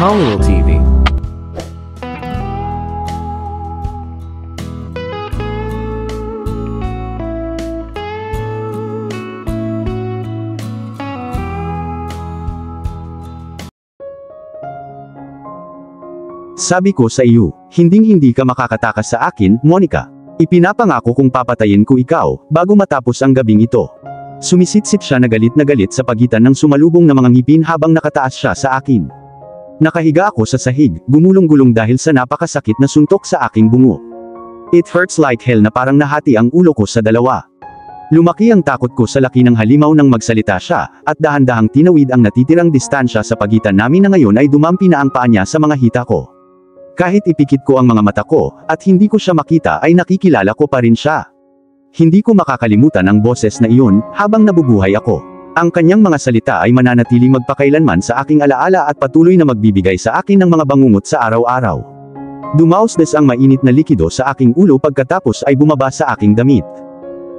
Hollywood TV. Sabi ko sa iyo, hinding-hindi ka makakatakas sa akin, Monica. Ipinapangako kong papatayin ko ikaw, bago matapos ang gabing ito. Sumisitsit siya na galit sa pagitan ng sumalubong na mga ngipin habang nakataas siya sa akin. Nakahiga ako sa sahig, gumulong-gulong dahil sa napakasakit na suntok sa aking bungo. It hurts like hell na parang nahati ang ulo ko sa dalawa. Lumaki ang takot ko sa laki ng halimaw nang magsalita siya, at dahan-dahang tinawid ang natitirang distansya sa pagitan namin na ngayon ay dumampi na ang paa niya sa mga hita ko. Kahit ipikit ko ang mga mata ko, at hindi ko siya makita ay nakikilala ko pa rin siya. Hindi ko makakalimutan ang boses na iyon, habang nabubuhay ako. Ang kanyang mga salita ay mananatiling magpakailanman sa aking alaala at patuloy na magbibigay sa akin ng mga bangungot sa araw-araw. Dumausdes ang mainit na likido sa aking ulo pagkatapos ay bumaba sa aking damit.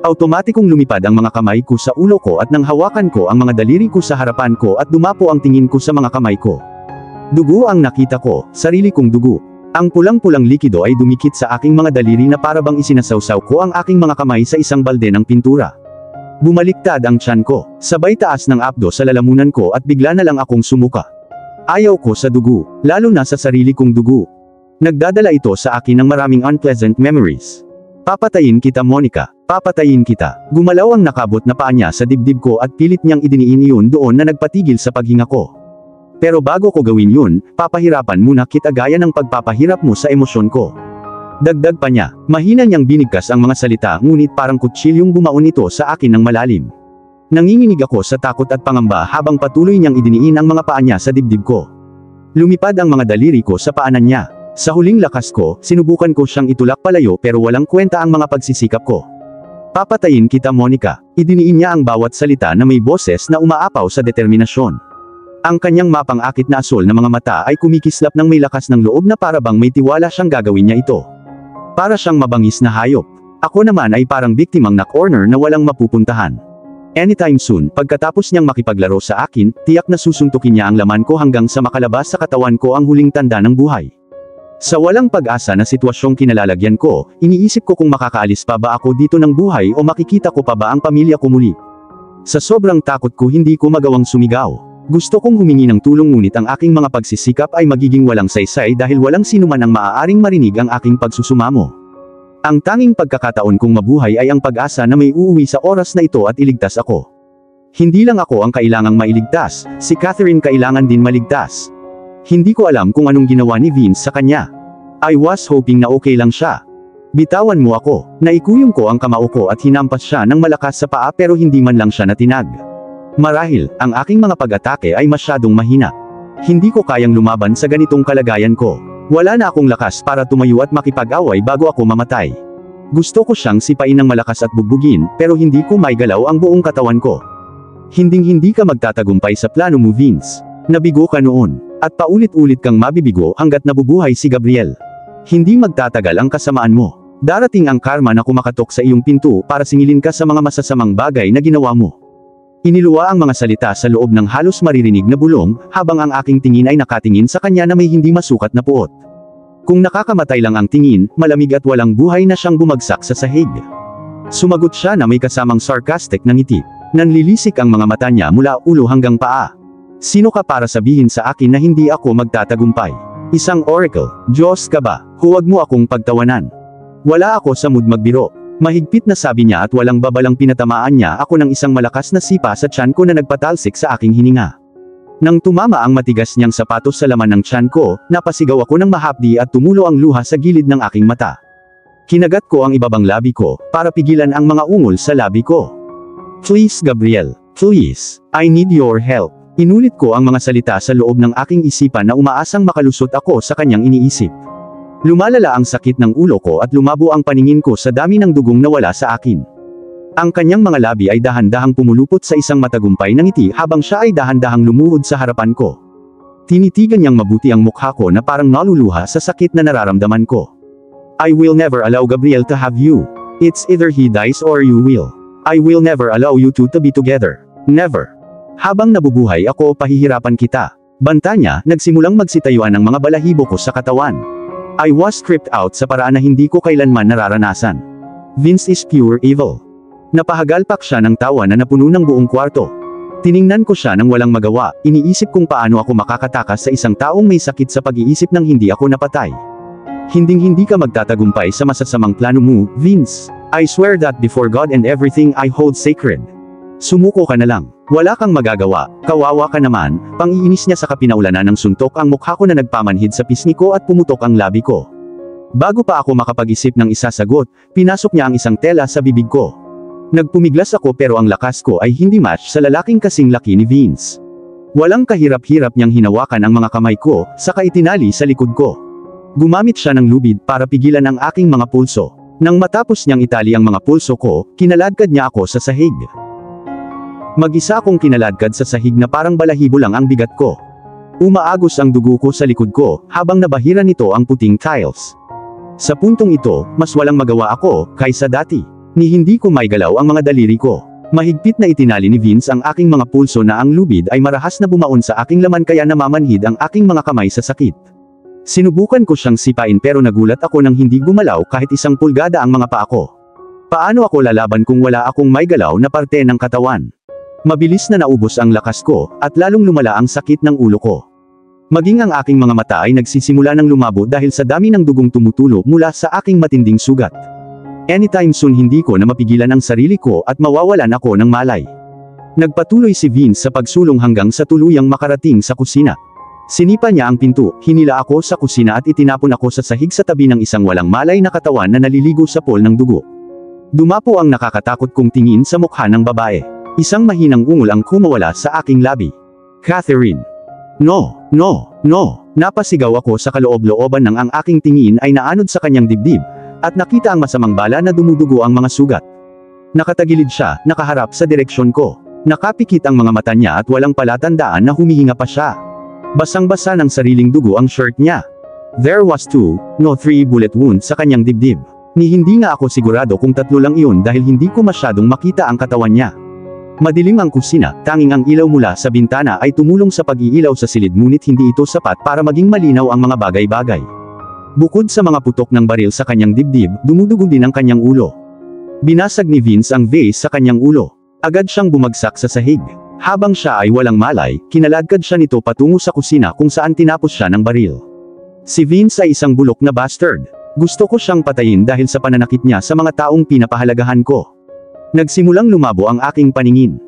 Automatikong lumipad ang mga kamay ko sa ulo ko at nang hawakan ko ang mga daliri ko sa harapan ko at dumapo ang tingin ko sa mga kamay ko. Dugo ang nakita ko, sarili kong dugo. Ang pulang-pulang likido ay dumikit sa aking mga daliri na parabang isinasawsaw ko ang aking mga kamay sa isang balde ng pintura. Bumaliktad ang tiyan ko, sabay taas ng apdo sa lalamunan ko at bigla na lang akong sumuka. Ayaw ko sa dugo, lalo na sa sarili kong dugo. Nagdadala ito sa akin ng maraming unpleasant memories. Papatayin kita, Monica. Papatayin kita. Gumalaw ang nakabot na paa niya sa dibdib ko at pilit niyang idiniin iyon doon na nagpatigil sa paghinga ko. Pero bago ko gawin yun, papahirapan muna kita gaya ng pagpapahirap mo sa emosyon ko. Dagdag pa niya, mahina niyang binigkas ang mga salita ngunit parang kutsilyong bumaon ito sa akin ng malalim. Nanginginig ako sa takot at pangamba habang patuloy niyang idiniin ang mga paa niya sa dibdib ko. Lumipad ang mga daliri ko sa paanan niya. Sa huling lakas ko, sinubukan ko siyang itulak palayo pero walang kwenta ang mga pagsisikap ko. Papatayin kita, Monica. Idiniin niya ang bawat salita na may boses na umaapaw sa determinasyon. Ang kanyang mapang-akit na asol na mga mata ay kumikislap ng may lakas ng loob na parabang may tiwala siyang gagawin niya ito. Para siyang mabangis na hayop. Ako naman ay parang biktimang na corner na walang mapupuntahan. Anytime soon, pagkatapos niyang makipaglaro sa akin, tiyak na susuntukin niya ang laman ko hanggang sa makalabas sa katawan ko ang huling tanda ng buhay. Sa walang pag-asa na sitwasyong kinalalagyan ko, iniisip ko kung makakaalis pa ba ako dito ng buhay o makikita ko pa ba ang pamilya ko muli. Sa sobrang takot ko hindi ko magawang sumigaw. Gusto kong humingi ng tulong ngunit ang aking mga pagsisikap ay magiging walang saysay dahil walang sinuman ang maaaring marinig ang aking pagsusumamo. Ang tanging pagkakataon kong mabuhay ay ang pag-asa na may uuwi sa oras na ito at iligtas ako. Hindi lang ako ang kailangang mailigtas, si Catherine kailangan din maligtas. Hindi ko alam kung anong ginawa ni Vince sa kanya. I was hoping na okay lang siya. Bitawan mo ako. Naikuyong ko ang kamao ko at hinampas siya ng malakas sa paa pero hindi man lang siya natinag. Marahil, ang aking mga pag-atake ay masyadong mahina. Hindi ko kayang lumaban sa ganitong kalagayan ko. Wala na akong lakas para tumayo at makipag-away bago ako mamatay. Gusto ko siyang sipain ng malakas at bugbugin, pero hindi ko maigalaw ang buong katawan ko. Hinding-hindi ka magtatagumpay sa plano mo, Vince. Nabigo ka noon. At paulit-ulit kang mabibigo hanggat nabubuhay si Gabriel. Hindi magtatagal ang kasamaan mo. Darating ang karma na kumakatok sa iyong pinto para singilin ka sa mga masasamang bagay na ginawa mo. Iniluwa ang mga salita sa loob ng halos maririnig na bulong, habang ang aking tingin ay nakatingin sa kanya na may hindi masukat na puot. Kung nakakamatay lang ang tingin, malamig at walang buhay na siyang bumagsak sa sahig. Sumagot siya na may kasamang sarcastic na ngiti. Nanlilisik ang mga mata niya mula ulo hanggang paa. Sino ka para sabihin sa akin na hindi ako magtatagumpay? Isang oracle, Diyos ka ba? Huwag mo akong pagtawanan. Wala ako sa mood magbiro. Mahigpit na sabi niya at walang babalang pinatamaan niya ako ng isang malakas na sipa sa tiyan ko na nagpatalsik sa aking hininga. Nang tumama ang matigas niyang sapatos sa laman ng tiyan ko, napasigaw ako ng mahapdi at tumulo ang luha sa gilid ng aking mata. Kinagat ko ang ibabang labi ko, para pigilan ang mga ungol sa labi ko. Please, Gabriel. Please. I need your help. Inulit ko ang mga salita sa loob ng aking isipan na umaasang makalusot ako sa kanyang iniisip. Lumalala ang sakit ng ulo ko at lumabo ang paningin ko sa dami ng dugong nawala sa akin. Ang kanyang mga labi ay dahan-dahang pumulupot sa isang matagumpay na ngiti habang siya ay dahan-dahang lumuhod sa harapan ko. Tinitigan niyang mabuti ang mukha ko na parang naluluha sa sakit na nararamdaman ko. I will never allow Gabriel to have you. It's either he dies or you will. I will never allow you two to be together. Never. Habang nabubuhay ako, pahihirapan kita. Banta niya, nagsimulang magsitayuan ang mga balahibo ko sa katawan. I was creeped out sa paraan na hindi ko kailanman nararanasan. Vince is pure evil. Napahagalpak siya ng tawa na napuno ng buong kwarto. Tiningnan ko siya nang walang magawa, iniisip kung paano ako makakatakas sa isang taong may sakit sa pag-iisip nang hindi ako napatay. Hinding-hindi ka magtatagumpay sa masasamang plano mo, Vince. I swear that before God and everything I hold sacred. Sumuko ka na lang. Wala kang magagawa, kawawa ka naman. Pang-iinis niya sa kapinaulanan ng suntok ang mukha ko na nagpamanhid sa pisngi ko at pumutok ang labi ko. Bago pa ako makapag-isip ng isasagot, pinasok niya ang isang tela sa bibig ko. Nagpumiglas ako pero ang lakas ko ay hindi match sa lalaking kasing laki ni Vince. Walang kahirap-hirap niyang hinawakan ang mga kamay ko, saka itinali sa likod ko. Gumamit siya ng lubid para pigilan ang aking mga pulso. Nang matapos niyang itali ang mga pulso ko, kinaladkad niya ako sa sahig. Mag-isa akong kinaladkad sa sahig na parang balahibo lang ang bigat ko. Umaagos ang dugo ko sa likod ko, habang nabahira nito ang puting tiles. Sa puntong ito, mas walang magawa ako, kaysa dati. Ni hindi ko maigalaw ang mga daliri ko. Mahigpit na itinali ni Vince ang aking mga pulso na ang lubid ay marahas na bumaon sa aking laman kaya namamanhid ang aking mga kamay sa sakit. Sinubukan ko siyang sipain pero nagulat ako nang hindi gumalaw kahit 1 pulgada ang mga paa ko. Paano ako lalaban kung wala akong maigalaw na parte ng katawan? Mabilis na naubos ang lakas ko, at lalong lumala ang sakit ng ulo ko. Maging ang aking mga mata ay nagsisimula ng lumabo dahil sa dami ng dugong tumutulo mula sa aking matinding sugat. Anytime soon hindi ko na mapigilan ang sarili ko at mawawalan ako ng malay. Nagpatuloy si Vince sa pagsulong hanggang sa tuluyang makarating sa kusina. Sinipa niya ang pinto, hinila ako sa kusina at itinapon ako sa sahig sa tabi ng isang walang malay na katawan na naliligo sa pool ng dugo. Dumapo ang nakakatakot kong tingin sa mukha ng babae. Isang mahinang ungol ang kumawala sa aking labi. Catherine. No, no, no. Napasigaw ako sa kaloob-looban nang ang aking tingin ay naanod sa kanyang dibdib, at nakita ang masamang bala na dumudugo ang mga sugat. Nakatagilid siya, nakaharap sa direksyon ko. Nakapikit ang mga mata niya at walang palatandaan na humihinga pa siya. Basang-basa ng sariling dugo ang shirt niya. There was 3 bullet wounds sa kanyang dibdib. Ni hindi nga ako sigurado kung 3 lang iyon dahil hindi ko masyadong makita ang katawan niya. Madilim ang kusina, tanging ang ilaw mula sa bintana ay tumulong sa pag-iilaw sa silid ngunit hindi ito sapat para maging malinaw ang mga bagay-bagay. Bukod sa mga putok ng baril sa kanyang dibdib, dumudugo din ang kanyang ulo. Binasag ni Vince ang vase sa kanyang ulo. Agad siyang bumagsak sa sahig. Habang siya ay walang malay, kinaladkad siya nito patungo sa kusina kung saan tinapos siya ng baril. Si Vince ay isang bulok na bastard. Gusto ko siyang patayin dahil sa pananakit niya sa mga taong pinapahalagahan ko. Nagsimulang lumabo ang aking paningin.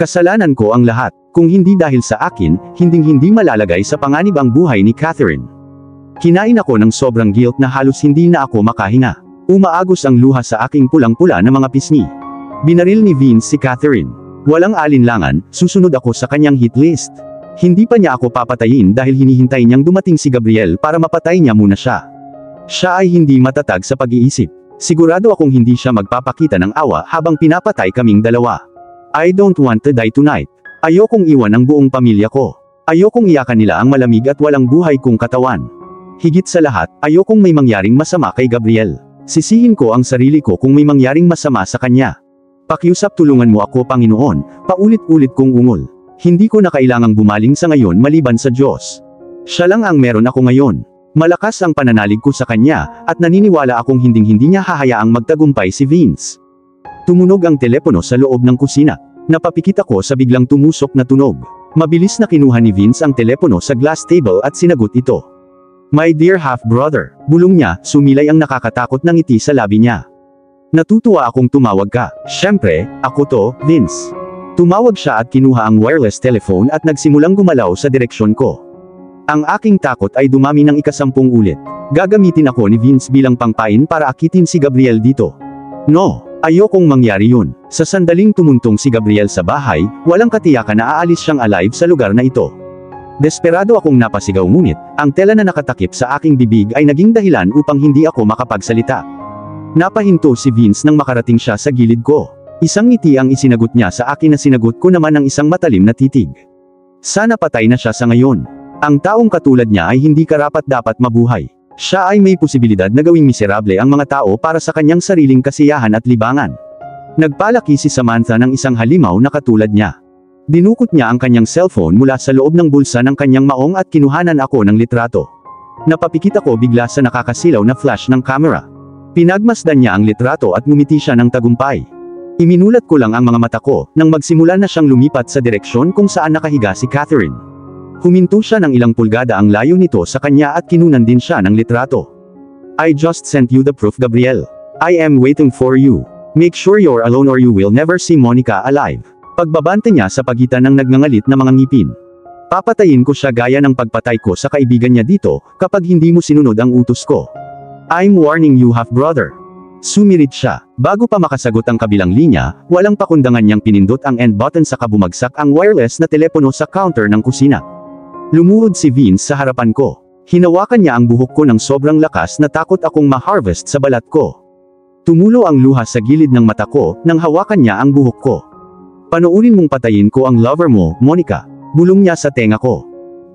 Kasalanan ko ang lahat. Kung hindi dahil sa akin, hinding-hindi malalagay sa panganib ang buhay ni Catherine. Kinain ako ng sobrang guilt na halos hindi na ako makahinga. Umaagos ang luha sa aking pulang-pula na mga pisngi. Binaril ni Vince si Catherine. Walang alinlangan, susunod ako sa kanyang hit list. Hindi pa niya ako papatayin dahil hinihintay niyang dumating si Gabriel para mapatay niya muna siya. Siya ay hindi matatag sa pag-iisip. Sigurado akong hindi siya magpapakita ng awa habang pinapatay kaming dalawa. I don't want to die tonight. Ayokong iwan ang buong pamilya ko. Ayokong iyakan nila ang malamig at walang buhay kong katawan. Higit sa lahat, ayokong may mangyaring masama kay Gabriel. Sisihin ko ang sarili ko kung may mangyaring masama sa kanya. Pakiusap tulungan mo ako Panginoon, paulit-ulit kong ungol. Hindi ko na kailangang bumaling sa ngayon maliban sa Diyos. Siya lang ang meron ako ngayon. Malakas ang pananalig ko sa kanya, at naniniwala akong hinding-hindi niya hahayaang magtagumpay si Vince. Tumunog ang telepono sa loob ng kusina. Napapikit ako sa biglang tumusok na tunog. Mabilis na kinuha ni Vince ang telepono sa glass table at sinagot ito. My dear half-brother, bulong niya, sumilay ang nakakatakot na ngiti sa labi niya. Natutuwa akong tumawag ka. Siyempre, ako to, Vince. Tumawag siya at kinuha ang wireless telephone at nagsimulang gumalaw sa direksyon ko. Ang aking takot ay dumami ng 10 ulit. Gagamitin ako ni Vince bilang pangpain para akitin si Gabriel dito. No, ayokong mangyari yun. Sa sandaling tumuntong si Gabriel sa bahay, walang katiyakan na aalis siyang alive sa lugar na ito. Desperado akong napasigaw ngunit, ang tela na nakatakip sa aking bibig ay naging dahilan upang hindi ako makapagsalita. Napahinto si Vince nang makarating siya sa gilid ko. Isang ngiti ang isinagot niya sa akin na sinagot ko naman ng isang matalim na titig. Sana patay na siya sa ngayon. Ang taong katulad niya ay hindi karapat-dapat mabuhay. Siya ay may posibilidad na gawing miserable ang mga tao para sa kanyang sariling kasiyahan at libangan. Nagpalaki si Samantha ng isang halimaw na katulad niya. Dinukot niya ang kanyang cellphone mula sa loob ng bulsa ng kanyang maong at kinuhanan ako ng litrato. Napapikit ako bigla sa nakakasilaw na flash ng camera. Pinagmasdan niya ang litrato at ngumiti siya ng tagumpay. Iminulat ko lang ang mga mata ko, nang magsimula na siyang lumipat sa direksyon kung saan nakahiga si Catherine. Huminto siya ng ilang pulgada ang layo nito sa kanya at kinunan din siya ng litrato. I just sent you the proof, Gabriel. I am waiting for you. Make sure you're alone or you will never see Monica alive. Pagbabante niya sa pagitan ng nagngangalit na mga ngipin. Papatayin ko siya gaya ng pagpatay ko sa kaibigan niya dito, kapag hindi mo sinunod ang utos ko. I'm warning you, half-brother. Sumirit siya. Bago pa makasagot ang kabilang linya, walang pakundangan niyang pinindot ang end button sa kabumagsak ang wireless na telepono sa counter ng kusina. Lumuhod si Vince sa harapan ko. Hinawakan niya ang buhok ko ng sobrang lakas na takot akong ma-harvest sa balat ko. Tumulo ang luha sa gilid ng mata ko, nang hawakan niya ang buhok ko. Panoorin mong patayin ko ang lover mo, Monica. Bulong niya sa tenga ko.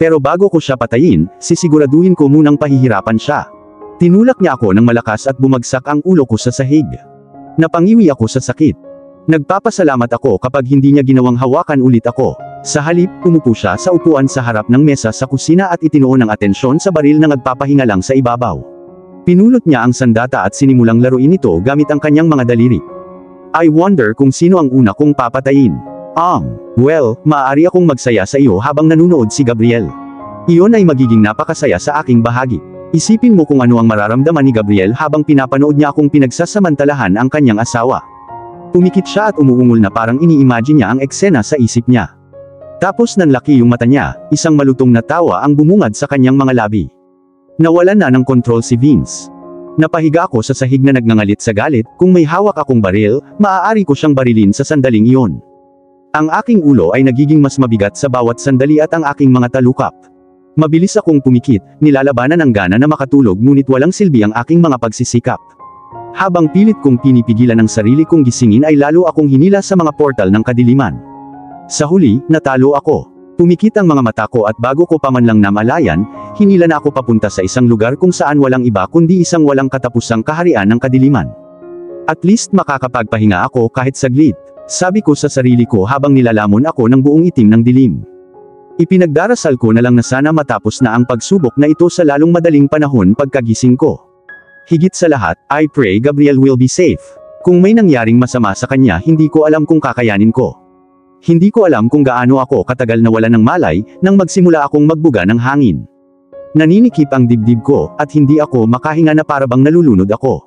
Pero bago ko siya patayin, sisiguraduhin ko munang pahihirapan siya. Tinulak niya ako ng malakas at bumagsak ang ulo ko sa sahig. Napangiwi ako sa sakit. Nagpapasalamat ako kapag hindi niya ginawang hawakan ulit ako. Sa halip, umupo siya sa upuan sa harap ng mesa sa kusina at itinuon ang atensyon sa baril na nagpapahinga lang sa ibabaw. Pinulot niya ang sandata at sinimulang laruin ito gamit ang kanyang mga daliri. I wonder kung sino ang una kong papatayin. Well, maaari akong magsaya sa iyo habang nanunood si Gabriel. Iyon ay magiging napakasaya sa aking bahagi. Isipin mo kung ano ang mararamdaman ni Gabriel habang pinapanood niya akong pinagsasamantalahan ang kanyang asawa. Pumikit siya at umuungol na parang ini-imagine niya ang eksena sa isip niya. Tapos nanlaki yung mata niya, isang malutong na tawa ang bumungad sa kanyang mga labi. Nawalan na ng kontrol si Vince. Napahiga ako sa sahig na nagngangalit sa galit, kung may hawak akong baril, maaari ko siyang barilin sa sandaling iyon. Ang aking ulo ay nagiging mas mabigat sa bawat sandali at ang aking mga talukap. Mabilis akong pumikit, nilalabanan ang gana na makatulog ngunit walang silbi ang aking mga pagsisikap. Habang pilit kong pinipigilan ang sarili kong gisingin ay lalo akong hinila sa mga portal ng kadiliman. Sa huli, natalo ako. Pumikit ang mga mata ko at bago ko pa man lang namalayan, hinila na ako papunta sa isang lugar kung saan walang iba kundi isang walang katapusang kaharian ng kadiliman. At least makakapagpahinga ako kahit saglit, sabi ko sa sarili ko habang nilalamon ako ng buong itim ng dilim. Ipinagdarasal ko na lang na sana matapos na ang pagsubok na ito sa lalong madaling panahon pagkagising ko. Higit sa lahat, I pray Gabriel will be safe. Kung may nangyaring masama sa kanya hindi ko alam kung kakayanin ko. Hindi ko alam kung gaano ako katagal na wala ng malay, nang magsimula akong magbuga ng hangin. Naninikip ang dibdib ko, at hindi ako makahinga na parabang nalulunod ako.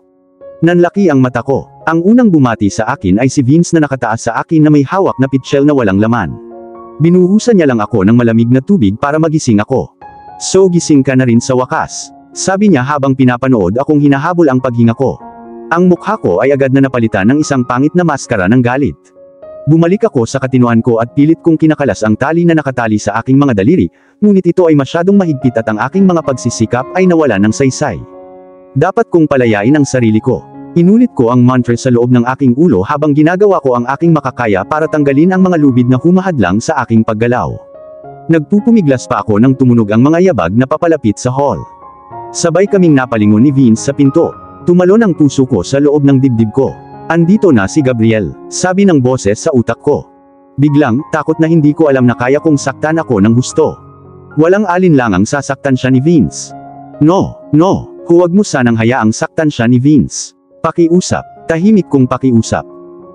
Nanlaki ang mata ko. Ang unang bumati sa akin ay si Vince na nakataas sa akin na may hawak na pitchel na walang laman. Binuhusan niya lang ako ng malamig na tubig para magising ako. So gising ka na rin sa wakas, sabi niya habang pinapanood akong hinahabol ang paghinga ko. Ang mukha ko ay agad na napalitan ng isang pangit na maskara ng galit. Bumalik ako sa katinuan ko at pilit kong kinakalas ang tali na nakatali sa aking mga daliri, ngunit ito ay masyadong mahigpit at ang aking mga pagsisikap ay nawala ng saysay. Dapat kong palayain ang sarili ko. Inulit ko ang mantra sa loob ng aking ulo habang ginagawa ko ang aking makakaya para tanggalin ang mga lubid na humahadlang sa aking paggalaw. Nagpupumiglas pa ako nang tumunog ang mga yabag na papalapit sa hall. Sabay kaming napalingon ni Vince sa pinto. Tumalon ang puso ko sa loob ng dibdib ko. Andito na si Gabriel, sabi ng boses sa utak ko. Biglang, takot na hindi ko alam na kaya kong saktan ako ng husto. Walang alinlangang sasaktan siya ni Vince. No, huwag mo sanang hayaang saktan siya ni Vince. Pakiusap, tahimik kong pakiusap.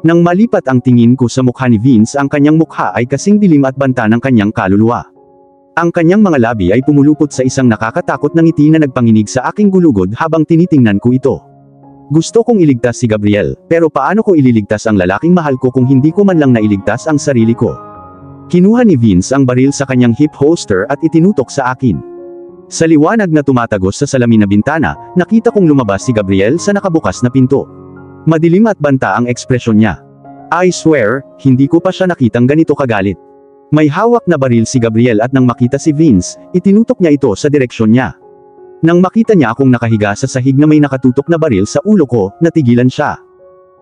Nang malipat ang tingin ko sa mukha ni Vince, ang kanyang mukha ay kasing dilim at banta ng kanyang kaluluwa. Ang kanyang mga labi ay pumulupot sa isang nakakatakot na ngiti na nagpanginig sa aking gulugod habang tinitingnan ko ito. Gusto kong iligtas si Gabriel, pero paano ko ililigtas ang lalaking mahal ko kung hindi ko man lang nailigtas ang sarili ko? Kinuha ni Vince ang baril sa kanyang hip holster at itinutok sa akin. Sa liwanag na tumatagos sa salamin na bintana, nakita kong lumabas si Gabriel sa nakabukas na pinto. Madilim at banta ang ekspresyon niya. I swear, hindi ko pa siya nakitang ganito kagalit. May hawak na baril si Gabriel at nang makita si Vince, itinutok niya ito sa direksyon niya. Nang makita niya akong nakahiga sa sahig na may nakatutok na baril sa ulo ko, natigilan siya.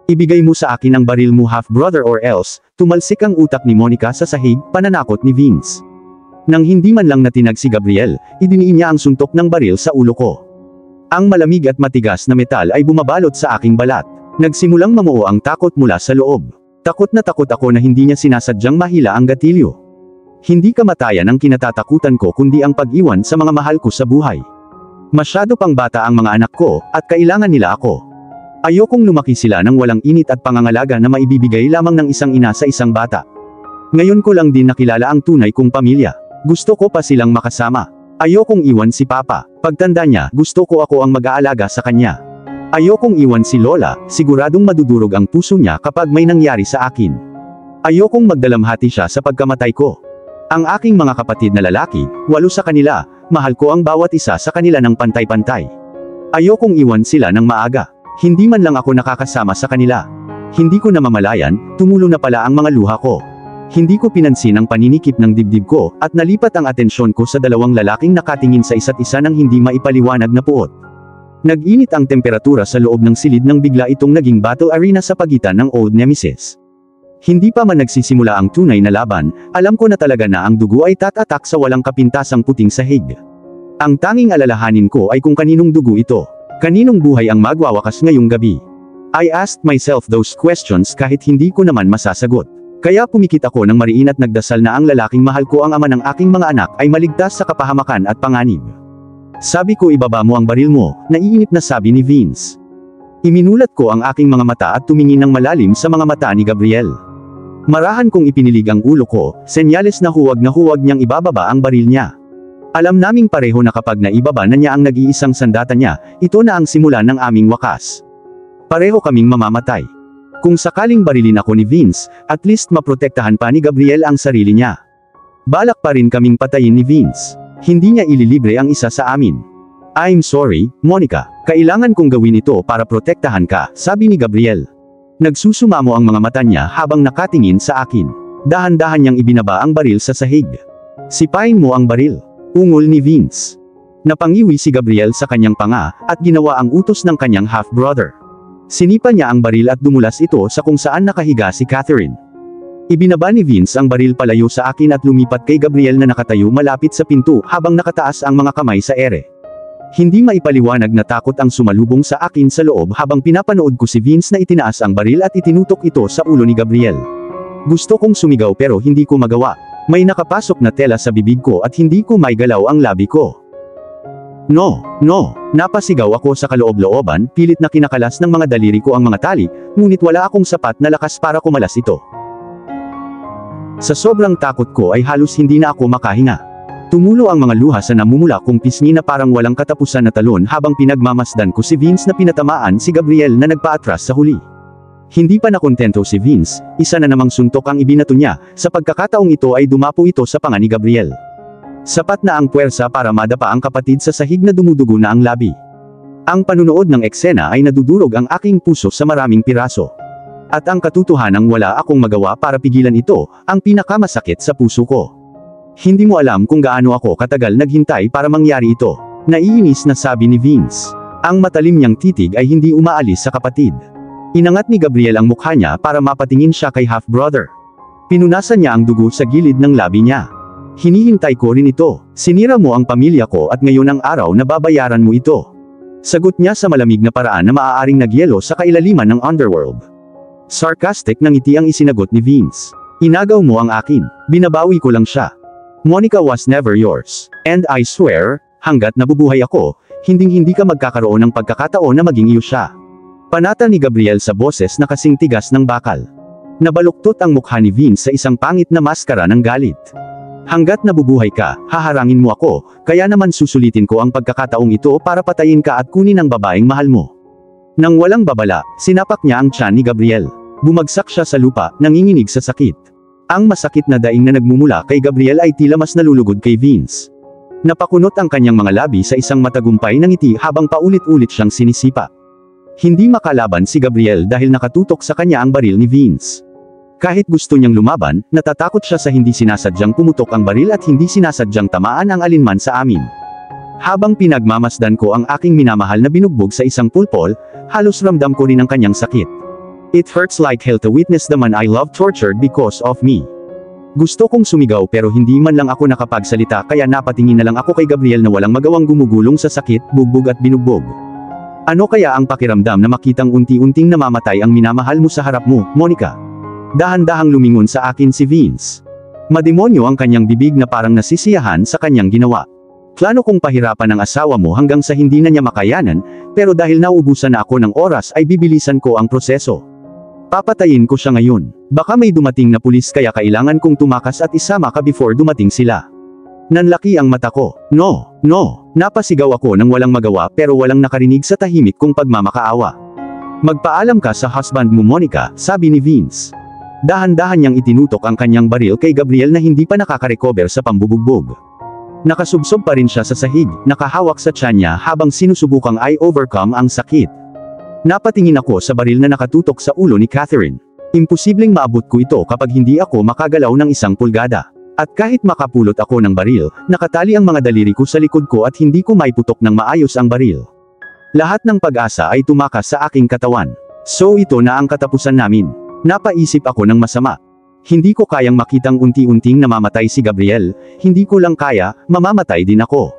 Ibigay mo sa akin ang baril mo, half-brother, or else, tumalsik ang utak ni Monica sa sahig, pananakot ni Vince. Nang hindi man lang natinag si Gabriel, idiniin niya ang suntok ng baril sa ulo ko. Ang malamig at matigas na metal ay bumabalot sa aking balat. Nagsimulang mamuo ang takot mula sa loob. Takot na takot ako na hindi niya sinasadyang mahila ang gatilyo. Hindi kamatayan ang kinatatakutan ko kundi ang pag-iwan sa mga mahal ko sa buhay. Masyado pang bata ang mga anak ko, at kailangan nila ako. Ayokong lumaki sila ng walang init at pangangalaga na maibibigay lamang ng isang ina sa isang bata. Ngayon ko lang din nakilala ang tunay kong pamilya. Gusto ko pa silang makasama. Ayokong iwan si Papa. Pagtanda niya, gusto ko ako ang mag-aalaga sa kanya. Ayokong iwan si Lola, siguradong madudurog ang puso niya kapag may nangyari sa akin. Ayokong magdalamhati siya sa pagkamatay ko. Ang aking mga kapatid na lalaki, 8 sa kanila, mahal ko ang bawat isa sa kanila ng pantay-pantay. Ayokong iwan sila ng maaga. Hindi man lang ako nakakasama sa kanila. Hindi ko namamalayan, tumulo na pala ang mga luha ko. Hindi ko pinansin ang paninikip ng dibdib ko, at nalipat ang atensyon ko sa 2 lalaking nakatingin sa isa't isa ng hindi maipaliwanag na puot. Nag-init ang temperatura sa loob ng silid nang bigla itong naging battle arena sa pagitan ng old nemesis. Hindi pa man nagsisimula ang tunay na laban, alam ko na talaga na ang dugo ay tatatak sa walang kapintasang puting sahig. Ang tanging alalahanin ko ay kung kaninong dugo ito. Kaninong buhay ang magwawakas ngayong gabi? I asked myself those questions kahit hindi ko naman masasagot. Kaya pumikit ako ng mariin at nagdasal na ang lalaking mahal ko ang ama ng aking mga anak ay maligtas sa kapahamakan at panganib. Sabi ko, ibaba mo ang baril mo, naiinip na sabi ni Vince. Iminulat ko ang aking mga mata at tumingin ng malalim sa mga mata ni Gabriel. Marahan kong ipinilig ang ulo ko, senyales na huwag niyang ibababa ang baril niya. Alam naming pareho na kapag naibaba na niya ang nag-iisang sandata niya, ito na ang simula ng aming wakas. Pareho kaming mamamatay. Kung sakaling barilin ako ni Vince, at least maprotektahan pa ni Gabriel ang sarili niya. Balak pa rin kaming patayin ni Vince. Hindi niya ililibre ang isa sa amin. I'm sorry, Monica. Kailangan kong gawin ito para protektahan ka, sabi ni Gabriel. Nagsusumamo ang mga mata niya habang nakatingin sa akin. Dahan-dahan niyang ibinaba ang baril sa sahig. Sipain mo ang baril. Ungol ni Vince. Napangiwi si Gabriel sa kanyang panga, at ginawa ang utos ng kanyang half-brother. Sinipa niya ang baril at dumulas ito sa kung saan nakahiga si Catherine. Ibinaba ni Vince ang baril palayo sa akin at lumipat kay Gabriel na nakatayo malapit sa pinto habang nakataas ang mga kamay sa ere. Hindi maipaliwanag na takot ang sumalubong sa akin sa loob habang pinapanood ko si Vince na itinaas ang baril at itinutok ito sa ulo ni Gabriel. Gusto kong sumigaw pero hindi ko magawa. May nakapasok na tela sa bibig ko at hindi ko maigalaw ang labi ko. No, napasigaw ako sa kaloob-looban, pilit na kinakalas ng mga daliri ko ang mga tali, ngunit wala akong sapat na lakas para kumalas ito. Sa sobrang takot ko ay halos hindi na ako makahinga. Tumulo ang mga luha sa namumula kong pisngi na parang walang katapusan na talon habang pinagmamasdan ko si Vince na pinatamaan si Gabriel na nagpaatras sa huli. Hindi pa nakontento si Vince, isa na namang suntok ang ibinato niya, sa pagkakataong ito ay dumapo ito sa panga ni Gabriel. Sapat na ang puwersa para madapa ang kapatid sa sahig na dumudugo na ang labi. Ang panunood ng eksena ay nadudurog ang aking puso sa maraming piraso. At ang katotohanang wala akong magawa para pigilan ito, ang pinakamasakit sa puso ko. Hindi mo alam kung gaano ako katagal naghintay para mangyari ito. Naiinis na sabi ni Vince. Ang matalim niyang titig ay hindi umaalis sa kapatid. Inangat ni Gabriel ang mukha niya para mapatingin siya kay half-brother. Pinunasan niya ang dugo sa gilid ng labi niya. Hinihintay ko rin ito. Sinira mo ang pamilya ko at ngayon ang araw na babayaran mo ito. Sagot niya sa malamig na paraan na maaaring nagyelo sa kailaliman ng underworld. Sarcastic na ngiti ang isinagot ni Vince. Inagaw mo ang akin. Binabawi ko lang siya. Monica was never yours. And I swear, hanggat nabubuhay ako, hinding-hindi ka magkakaroon ng pagkakataon na maging iyo siya. Panata ni Gabriel sa boses na kasing tigas ng bakal. Nabaluktot ang mukha ni Vince sa isang pangit na maskara ng galit. Hanggat nabubuhay ka, haharangin mo ako, kaya naman susulitin ko ang pagkakataong ito para patayin ka at kunin ang babaeng mahal mo. Nang walang babala, sinapak niya ang tiyan ni Gabriel. Bumagsak siya sa lupa, nanginginig sa sakit. Ang masakit na daing na nagmumula kay Gabriel ay tila mas nalulugod kay Vince. Napakunot ang kanyang mga labi sa isang matagumpay na ngiti habang paulit-ulit siyang sinisipa. Hindi makalaban si Gabriel dahil nakatutok sa kanya ang baril ni Vince. Kahit gusto niyang lumaban, natatakot siya sa hindi sinasadyang pumutok ang baril at hindi sinasadyang tamaan ang alinman sa amin. Habang pinagmamasdan ko ang aking minamahal na binugbog sa isang pulpol, halos ramdam ko rin ang kanyang sakit. It hurts like hell to witness the man I love tortured because of me. Gusto kong sumigaw pero hindi man lang ako nakapagsalita kaya napatingin na lang ako kay Gabriel na walang magawang gumugulong sa sakit, bugbog at binugbog. Ano kaya ang pakiramdam na makitang unti-unting namamatay ang minamahal mo sa harap mo, Monica? Dahan-dahang lumingon sa akin si Vince. Mademonyo ang kanyang bibig na parang nasisiyahan sa kanyang ginawa. Plano kong pahirapan ang asawa mo hanggang sa hindi na niya makayanan, pero dahil nauubusan na ako ng oras ay bibilisan ko ang proseso. Papatayin ko siya ngayon. Baka may dumating na pulis kaya kailangan kong tumakas at isama ka before dumating sila. Nanlaki ang mata ko. No, no. Napasigaw ako nang walang magawa pero walang nakarinig sa tahimik kong pagmamakaawa. Magpaalam ka sa husband mo, Monica, sabi ni Vince. Dahan-dahan niyang itinutok ang kanyang baril kay Gabriel na hindi pa nakakarecover sa pambubugbog. Nakasubsob pa rin siya sa sahig, nakahawak sa tiyan niya habang sinusubukang i-overcome ang sakit. Napatingin ako sa baril na nakatutok sa ulo ni Catherine. Imposibleng maabot ko ito kapag hindi ako makagalaw ng 1 pulgada. At kahit makapulot ako ng baril, nakatali ang mga daliri ko sa likod ko at hindi ko maiputok ng maayos ang baril. Lahat ng pag-asa ay tumakas sa aking katawan. So ito na ang katapusan namin. Napaisip ako ng masama. Hindi ko kayang makitang unti-unting namamatay si Gabriel, hindi ko lang kaya, mamamatay din ako.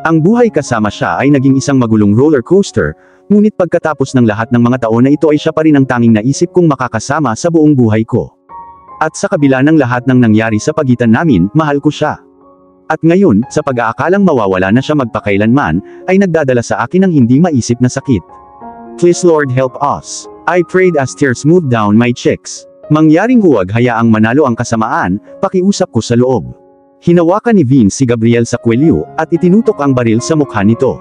Ang buhay kasama siya ay naging isang magulong roller coaster, ngunit pagkatapos ng lahat ng mga taon na ito ay siya pa rin ang tanging naisip kong makakasama sa buong buhay ko. At sa kabila ng lahat ng nangyari sa pagitan namin, mahal ko siya. At ngayon, sa pag-aakalang mawawala na siya magpakailanman, ay nagdadala sa akin ng hindi maisip na sakit. Please Lord help us. I prayed as tears moved down my cheeks. Mangyaring huwag hayaang manalo ang kasamaan, pakiusap ko sa loob. Hinawakan ni Vince si Gabriel sa kwelyo, at itinutok ang baril sa mukha nito.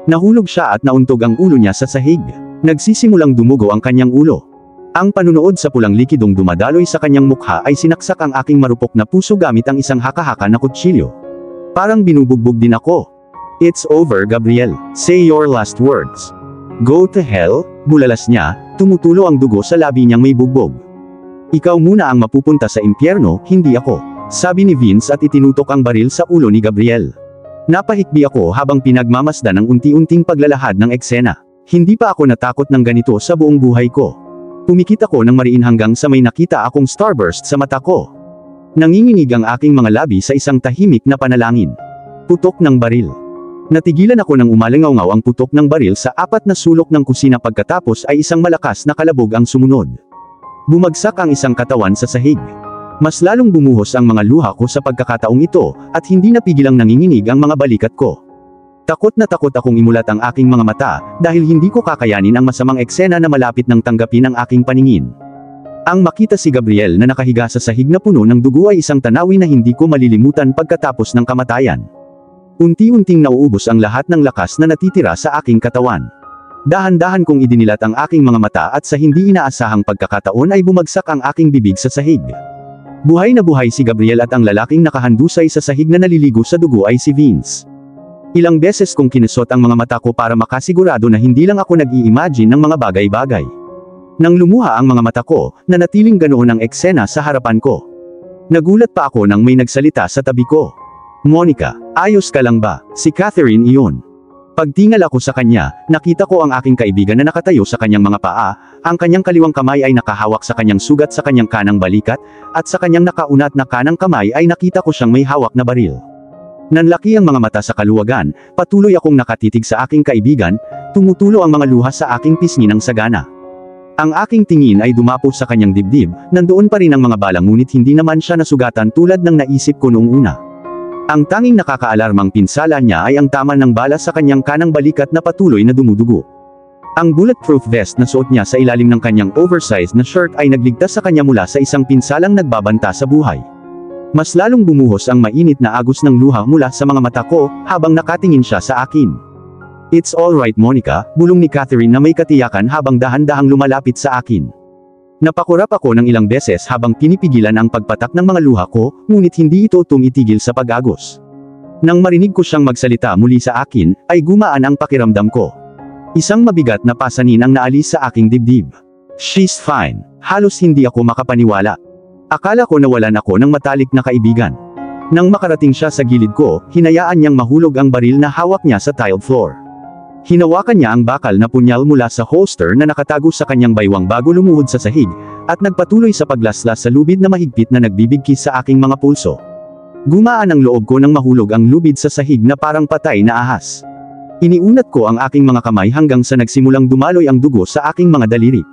Nahulog siya at nauntog ang ulo niya sa sahig. Nagsisimulang dumugo ang kanyang ulo. Ang panunood sa pulang likidong dumadaloy sa kanyang mukha ay sinaksak ang aking marupok na puso gamit ang isang haka-haka na kutsilyo. Parang binubugbog din ako. It's over, Gabriel. Say your last words. Go to hell, bulalas niya, tumutulo ang dugo sa labi niyang may bugbog. Ikaw muna ang mapupunta sa impyerno, hindi ako, sabi ni Vince at itinutok ang baril sa ulo ni Gabriel. Napahikbi ako habang pinagmamasdan ang unti-unting paglalahad ng eksena. Hindi pa ako natakot ng ganito sa buong buhay ko. Pumikit ako ng mariin hanggang sa may nakita akong starburst sa mata ko. Nanginginig ang aking mga labi sa isang tahimik na panalangin. Putok ng baril. Natigilan ako nang umalingaw ang putok ng baril sa 4 na sulok ng kusina pagkatapos ay isang malakas na kalabog ang sumunod. Bumagsak ang isang katawan sa sahig. Mas lalong bumuhos ang mga luha ko sa pagkakataong ito, at hindi napigilang nanginginig ang mga balikat ko. Takot na takot akong imulat ang aking mga mata, dahil hindi ko kakayanin ang masamang eksena na malapit nang tanggapin ang aking paningin. Ang makita si Gabriel na nakahiga sa sahig na puno ng dugo ay isang tanawin na hindi ko malilimutan pagkatapos ng kamatayan. Unti-unting nauubos ang lahat ng lakas na natitira sa aking katawan. Dahan-dahan kong idinilat ang aking mga mata at sa hindi inaasahang pagkakataon ay bumagsak ang aking bibig sa sahig. Buhay na buhay si Gabriel at ang lalaking nakahandusay sa sahig na naliligo sa dugo ay si Vince. Ilang beses kong kinusot ang mga mata ko para makasigurado na hindi lang ako nag-i-imagine ng mga bagay-bagay. Nang lumuha ang mga mata ko, nanatiling ganoon ang eksena sa harapan ko. Nagulat pa ako nang may nagsalita sa tabi ko. Monica, ayos ka lang ba? Si Catherine iyon. Pagtingal ako sa kanya, nakita ko ang aking kaibigan na nakatayo sa kanyang mga paa, ang kanyang kaliwang kamay ay nakahawak sa kanyang sugat sa kanyang kanang balikat, at sa kanyang nakaunat na kanang kamay ay nakita ko siyang may hawak na baril. Nanlaki ang mga mata sa kaluwagan, patuloy akong nakatitig sa aking kaibigan, tumutulo ang mga luha sa aking pisngi ng sagana. Ang aking tingin ay dumapo sa kanyang dibdib, nandoon pa rin ang mga bala ngunit hindi naman siya nasugatan tulad ng naisip ko noong una. Ang tanging nakakaalarmang pinsala niya ay ang tama ng bala sa kanyang kanang balikat na patuloy na dumudugo. Ang bulletproof vest na suot niya sa ilalim ng kanyang oversized na shirt ay nagligtas sa kanya mula sa isang pinsalang nagbabanta sa buhay. Mas lalong bumuhos ang mainit na agos ng luha mula sa mga mata ko, habang nakatingin siya sa akin. It's alright Monica, bulong ni Catherine na may katiyakan habang dahan-dahang lumalapit sa akin. Napakurap ako ng ilang beses habang pinipigilan ang pagpatak ng mga luha ko, ngunit hindi ito tumitigil sa pag-agos. Nang marinig ko siyang magsalita muli sa akin, ay gumaan ang pakiramdam ko. Isang mabigat na pasanin ang naalis sa aking dibdib. She's fine. Halos hindi ako makapaniwala. Akala ko nawalan ako ng matalik na kaibigan. Nang makarating siya sa gilid ko, hinayaan niyang mahulog ang baril na hawak niya sa tiled floor. Hinawakan niya ang bakal na punyal mula sa holster na nakatago sa kanyang baywang bago lumuhod sa sahig, at nagpatuloy sa paglaslas sa lubid na mahigpit na nagbibigkis sa aking mga pulso. Gumaan ang loob ko nang mahulog ang lubid sa sahig na parang patay na ahas. Iniunat ko ang aking mga kamay hanggang sa nagsimulang dumaloy ang dugo sa aking mga daliri.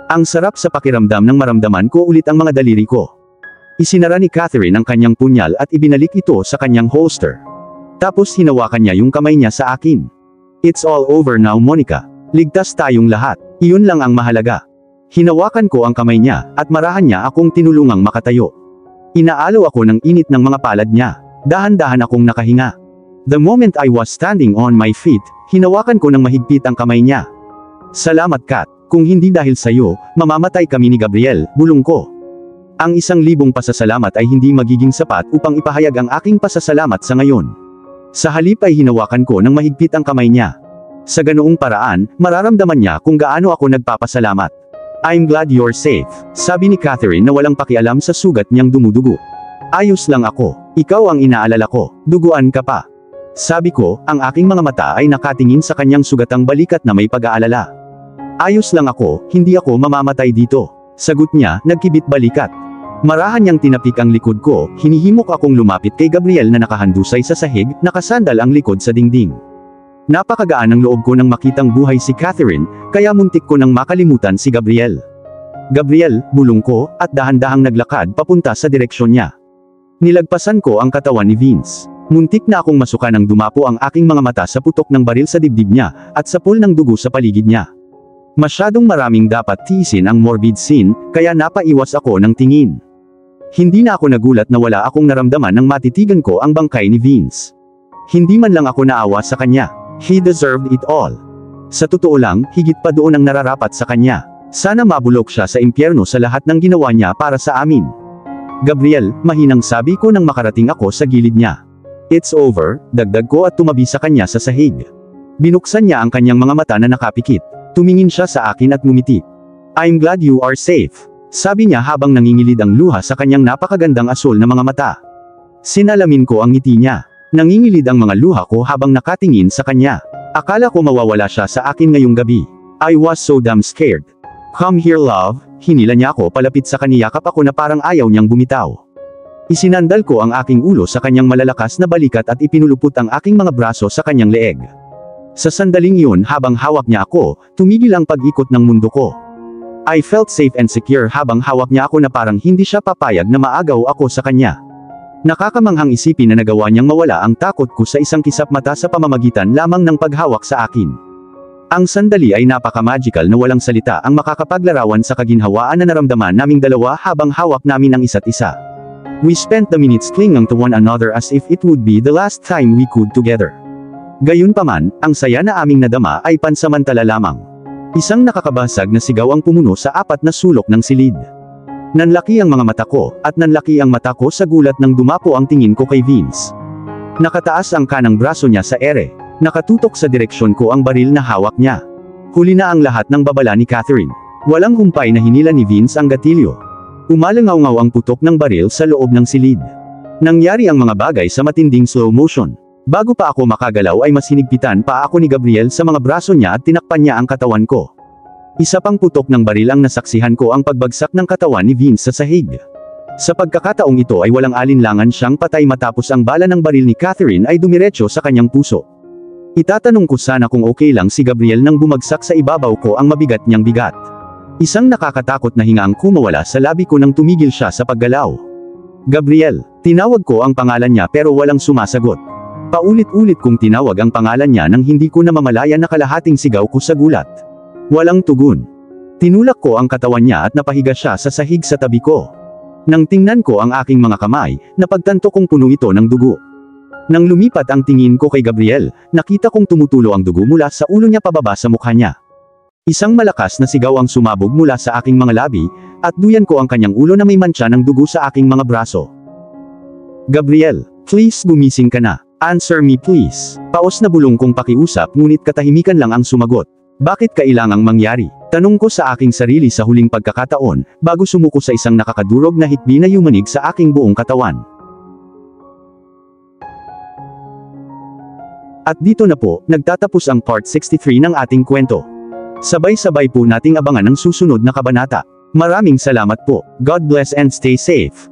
Ang sarap sa pakiramdam nang maramdaman ko ulit ang mga daliri ko. Isinara ni Catherine ang kanyang punyal at ibinalik ito sa kanyang holster. Tapos hinawakan niya yung kamay niya sa akin. It's all over now, Monica. Ligtas tayong lahat. Iyon lang ang mahalaga. Hinawakan ko ang kamay niya, at marahan niya akong tinulungang makatayo. Inaalaw ako ng init ng mga palad niya. Dahan-dahan akong nakahinga. The moment I was standing on my feet, hinawakan ko ng mahigpit ang kamay niya. Salamat, Kat. Kung hindi dahil sa'yo, mamamatay kami ni Gabriel, bulong ko. Ang 1,000 pasasalamat ay hindi magiging sapat upang ipahayag ang aking pasasalamat sa ngayon. Sa halip ay hinawakan ko ng mahigpit ang kamay niya. Sa ganoong paraan, mararamdaman niya kung gaano ako nagpapasalamat. I'm glad you're safe, sabi ni Catherine na walang pakialam sa sugat niyang dumudugo. Ayos lang ako. Ikaw ang inaalala ko. Duguan ka pa. Sabi ko, ang aking mga mata ay nakatingin sa kanyang sugatang balikat na may pag-aalala. Ayos lang ako, hindi ako mamamatay dito. Sagot niya, nagkibit balikat. Marahan niyang tinapik ang likod ko, hinihimok akong lumapit kay Gabriel na nakahandusay sa sahig, nakasandal ang likod sa dingding. Napakagaan ang loob ko nang makitang buhay si Catherine, kaya muntik ko nang makalimutan si Gabriel. Gabriel, bulong ko, at dahan-dahang naglakad papunta sa direksyon niya. Nilagpasan ko ang katawan ni Vince. Muntik na akong masuka nang dumapo ang aking mga mata sa putok ng baril sa dibdib niya, at sa pool ng dugo sa paligid niya. Masyadong maraming dapat tiisin ang morbid scene, kaya napaiwas ako ng tingin. Hindi na ako nagulat na wala akong naramdaman nang matitigan ko ang bangkay ni Vince. Hindi man lang ako naawa sa kanya. He deserved it all. Sa totoo lang, higit pa doon ang nararapat sa kanya. Sana mabulok siya sa impyerno sa lahat ng ginawa niya para sa amin. Gabriel, mahinang sabi ko nang makarating ako sa gilid niya. It's over, dagdag ko at tumabi sa kanya sa sahig. Binuksan niya ang kanyang mga mata na nakapikit. Tumingin siya sa akin at ngumiti. I'm glad you are safe, sabi niya habang nangingilid ang luha sa kanyang napakagandang asul na mga mata. Sinalamin ko ang ngiti niya. Nangingilid ang mga luha ko habang nakatingin sa kanya. Akala ko mawawala siya sa akin ngayong gabi. I was so damn scared. Come here, love. Hinila niya ako palapit sa kaniyakap ako na parang ayaw niyang bumitaw. Isinandal ko ang aking ulo sa kanyang malalakas na balikat at ipinulupot ang aking mga braso sa kanyang leeg. Sa sandaling iyon habang hawak niya ako, tumigil ang pag-ikot ng mundo ko. I felt safe and secure habang hawak niya ako na parang hindi siya papayag na maagaw ako sa kanya. Nakakamanghang isipin na nagawa niyang mawala ang takot ko sa isang kisap mata sa pamamagitan lamang ng paghawak sa akin. Ang sandali ay napaka-magical na walang salita ang makakapaglarawan sa kaginhawaan na naramdaman naming dalawa habang hawak namin ang isa't isa. We spent the minutes clinging to one another as if it would be the last time we could together. Gayunpaman, ang saya na aming nadama ay pansamantala lamang. Isang nakakabasag na sigaw ang pumuno sa apat na sulok ng silid. Nanlaki ang mga mata ko, at nanlaki ang mata ko sa gulat nang dumapo ang tingin ko kay Vince. Nakataas ang kanang braso niya sa ere. Nakatutok sa direksyon ko ang baril na hawak niya. Huli na ang lahat ng babala ni Catherine. Walang humpay na hinila ni Vince ang gatilyo. Umalangaw-ngaw ang putok ng baril sa loob ng silid. Nangyari ang mga bagay sa matinding slow motion. Bago pa ako makagalaw ay mas hinigpitan pa ako ni Gabriel sa mga braso niya at tinakpan niya ang katawan ko. Isa pang putok ng baril ang nasaksihan ko ang pagbagsak ng katawan ni Vince sa sahig. Sa pagkakataong ito ay walang alinlangan siyang patay matapos ang bala ng baril ni Catherine ay dumiretso sa kanyang puso. Itatanong ko sana kung okay lang si Gabriel nang bumagsak sa ibabaw ko ang mabigat niyang bigat. Isang nakakatakot na hinga ang kumawala sa labi ko nang tumigil siya sa paggalaw. Gabriel, tinawag ko ang pangalan niya pero walang sumasagot. Paulit-ulit kong tinawag ang pangalan niya nang hindi ko namamalayan na kalahating sigaw ko sa gulat. Walang tugon. Tinulak ko ang katawan niya at napahiga siya sa sahig sa tabi ko. Nang tingnan ko ang aking mga kamay, napagtanto kong puno ito ng dugo. Nang lumipat ang tingin ko kay Gabriel, nakita kong tumutulo ang dugo mula sa ulo niya pababa sa mukha niya. Isang malakas na sigaw ang sumabog mula sa aking mga labi, at duyan ko ang kanyang ulo na may mantsa ng dugo sa aking mga braso. Gabriel, please gumising ka na. Answer me please. Paos na bulong kong pakiusap ngunit katahimikan lang ang sumagot. Bakit kailangang mangyari? Tanong ko sa aking sarili sa huling pagkakataon, bago sumuko sa isang nakakadurog na hikbi na yumanig sa aking buong katawan. At dito na po, nagtatapos ang part 63 ng ating kwento. Sabay-sabay po nating abangan ang susunod na kabanata. Maraming salamat po. God bless and stay safe.